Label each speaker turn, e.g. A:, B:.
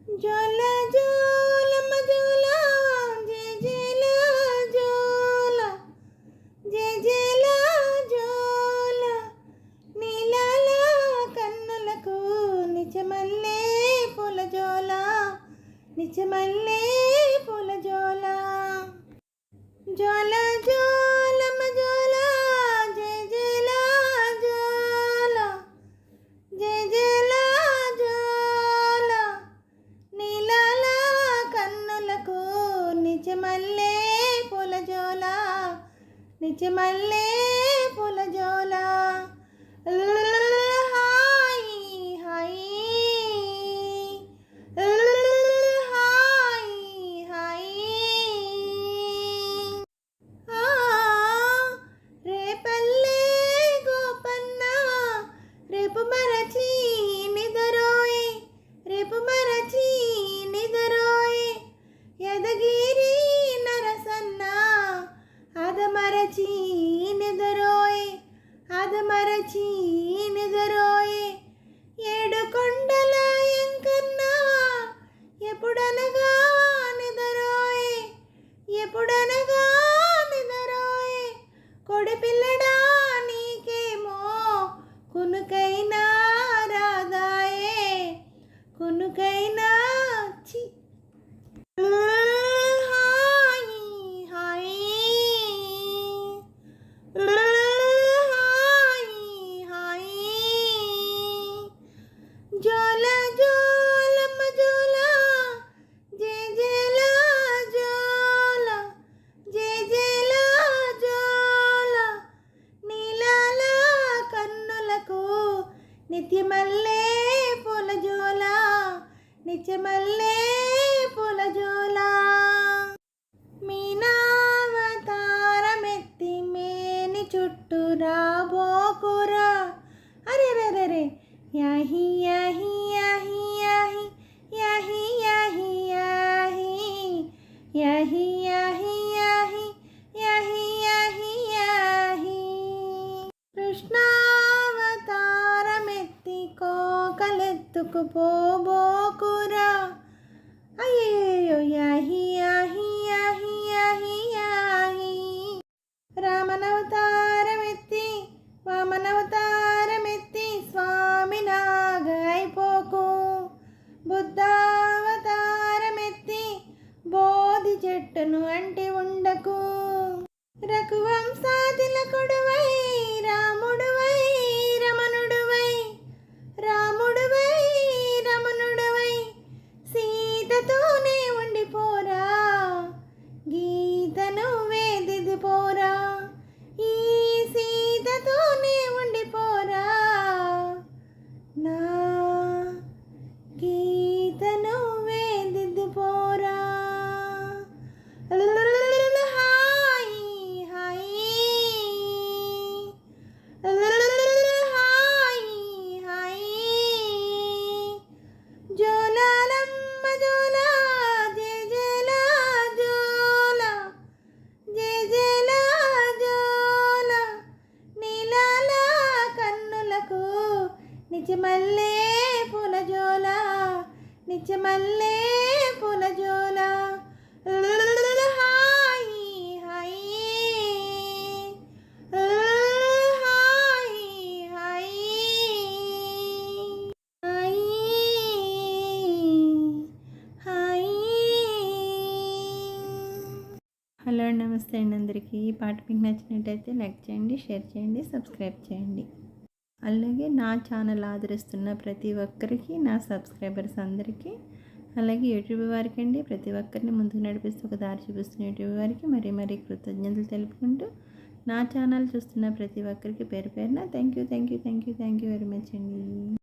A: జోల జోలమ్మ జోల జేజేల జోల జేజేల జోల నీలాల కన్నులకు నిజమల్లే పూల జోల నిజమల్లే పూల జోల జోల జోలమ్మ జోల జేజేల జోల జేజేల జోల నీలాల కన్నులకు నిజమల్లే పూల జోల నిజమల్లే పూల జోల hi hi hi hi Repalle Gopanna రేపు మరచి నిదరోయ్ రేపు మరచి నిదరోయ్ యదగిరి నరసన్న అదమరచి నిదరోయ్ అదమరచి నిదరోయ్ ఏడు కొండల ఎంకన్న ఎప్పుడనగా నిదరోయ్ ఎప్పుడనగా నిదరోయ్ కొడి పిల్లడా నీకేమో కునుకైనా రాదాయే కునుకైనా చి హాయ్ హాయ్ హాయ్ హాయ్ జోల జోలమ్మ జోల జేజేల జోల జేజేల జోల నీలాల కన్నులకు నిత్యమల్లే పూల జోల నిత్యమల్లే పూల జోల మీనావతారమెత్తి మేని చుట్టూ రాబోకురా అరే రే రే రే యాహి యాహి యాహి యాహి యాహి యాహి యాహి యాహి యాహి యాహి యాహి యాహి కృష్ణావతారమెత్తి కోకలెత్తుకు పోబోకురా అయ్యో యాహి యాహి యాహి యాహి యాహి రామనవతారమెత్తి వామనవతారమెత్తి స్వామి నాగైపోకు బుద్ధావతారమెత్తి బోధి చెట్టును అంటి ఉండకు రఘువంశాతిలకుడువై రాముడువై రమణుడువై రాముడువై రమణుడువై సీతతోనే ఉండిపోరా గీతను వేదిది పోరా ఈ సీతతోనే ఉండిపోరా నా గీతను వేదిది పోరా హాయ్ హాయ్ హాయ్ హాయ్ జోలాలమ్మ జోల జేజేల జోల జేజేల జోల నీలాల కన్నులకు నిజమల్లే పూల జోల నిజమల్లే పూల జోల hi hi hi hi hi hi. Hello నమస్తే అండి అందరికీ. ఈ పాట మీకు నచ్చినట్టయితే లైక్ చేయండి, షేర్ చేయండి, సబ్స్క్రైబ్ చేయండి. అలాగే నా ఛానల్ ఆదరిస్తున్న ప్రతి ఒక్కరికి, నా సబ్స్క్రైబర్స్ అందరికీ, అలాగే యూట్యూబ్ వారికి అండి, ప్రతి ఒక్కరిని ముందుకు నడిపిస్తూ ఒక దారి చూపిస్తున్న యూట్యూబ్ వారికి మరీ మరీ కృతజ్ఞతలు తెలుపుకుంటూ, నా ఛానల్ చూస్తున్న ప్రతి ఒక్కరికి పేరు పేరున థ్యాంక్ యూ వెరీ మచ్ అండి.